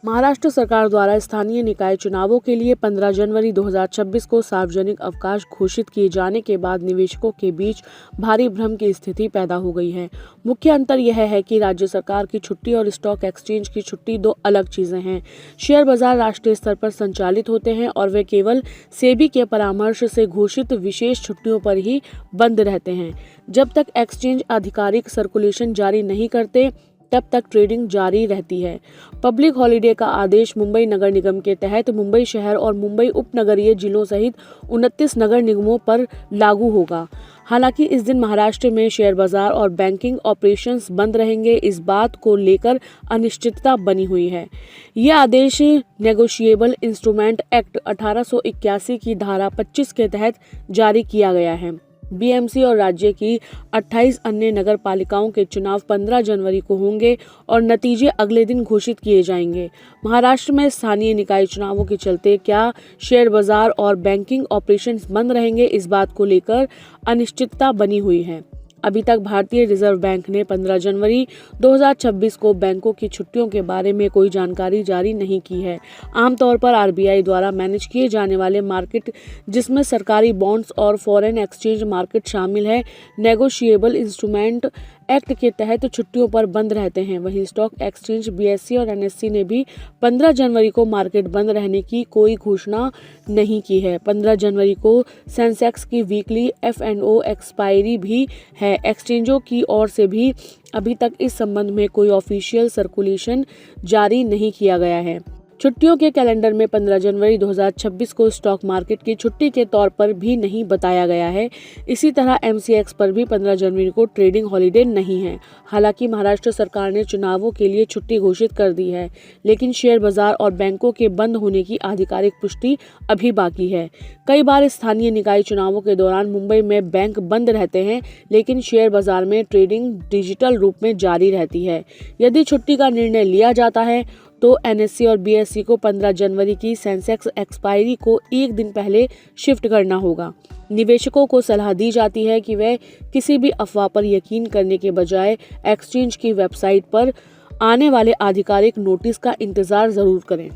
महाराष्ट्र सरकार द्वारा स्थानीय निकाय चुनावों के लिए 15 जनवरी 2026 को सार्वजनिक अवकाश घोषित किए जाने के बाद निवेशकों के बीच भारी भ्रम की स्थिति पैदा हो गई है। मुख्य अंतर यह है कि राज्य सरकार की छुट्टी और स्टॉक एक्सचेंज की छुट्टी दो अलग चीजें हैं। शेयर बाजार राष्ट्रीय स्तर पर संचालित होते हैं और वे केवल सेबी के परामर्श से घोषित विशेष छुट्टियों पर ही बंद रहते हैं। जब तक एक्सचेंज आधिकारिक सर्कुलेशन जारी नहीं करते तब तक ट्रेडिंग जारी रहती है। पब्लिक हॉलिडे का आदेश मुंबई नगर निगम के तहत मुंबई शहर और मुंबई उपनगरीय जिलों सहित 29 नगर निगमों पर लागू होगा। हालांकि इस दिन महाराष्ट्र में शेयर बाजार और बैंकिंग ऑपरेशंस बंद रहेंगे, इस बात को लेकर अनिश्चितता बनी हुई है। यह आदेश नेगोशिएबल इंस्ट्रूमेंट एक्ट 1881 की धारा 25 के तहत जारी किया गया है। बीएमसी और राज्य की 28 अन्य नगर पालिकाओं के चुनाव 15 जनवरी को होंगे और नतीजे अगले दिन घोषित किए जाएंगे। महाराष्ट्र में स्थानीय निकाय चुनावों के चलते क्या शेयर बाजार और बैंकिंग ऑपरेशंस बंद रहेंगे, इस बात को लेकर अनिश्चितता बनी हुई है। अभी तक भारतीय रिजर्व बैंक ने 15 जनवरी 2026 को बैंकों की छुट्टियों के बारे में कोई जानकारी जारी नहीं की है। आमतौर पर आरबीआई द्वारा मैनेज किए जाने वाले मार्केट, जिसमें सरकारी बॉन्ड्स और फॉरेन एक्सचेंज मार्केट शामिल है, नेगोशिएबल इंस्ट्रूमेंट एक्ट के तहत छुट्टियों पर बंद रहते हैं। वहीं स्टॉक एक्सचेंज बीएसई और एनएससी ने भी 15 जनवरी को मार्केट बंद रहने की कोई घोषणा नहीं की है। 15 जनवरी को सेंसेक्स की वीकली एफ&ओ एक्सपायरी भी है। एक्सचेंजों की ओर से भी अभी तक इस संबंध में कोई ऑफिशियल सर्कुलेशन जारी नहीं किया गया है। छुट्टियों के कैलेंडर में 15 जनवरी 2026 को स्टॉक मार्केट की छुट्टी के तौर पर भी नहीं बताया गया है। इसी तरह एमसीएक्स पर भी 15 जनवरी को ट्रेडिंग हॉलिडे नहीं है। हालांकि महाराष्ट्र सरकार ने चुनावों के लिए छुट्टी घोषित कर दी है, लेकिन शेयर बाजार और बैंकों के बंद होने की आधिकारिक पुष्टि अभी बाकी है। कई बार स्थानीय निकाय चुनावों के दौरान मुंबई में बैंक बंद रहते हैं, लेकिन शेयर बाजार में ट्रेडिंग डिजिटल रूप में जारी रहती है। यदि छुट्टी का निर्णय लिया जाता है तो एनएससी और बीएसई को 15 जनवरी की सेंसेक्स एक्सपायरी को एक दिन पहले शिफ्ट करना होगा। निवेशकों को सलाह दी जाती है कि वे किसी भी अफवाह पर यकीन करने के बजाय एक्सचेंज की वेबसाइट पर आने वाले आधिकारिक नोटिस का इंतजार जरूर करें।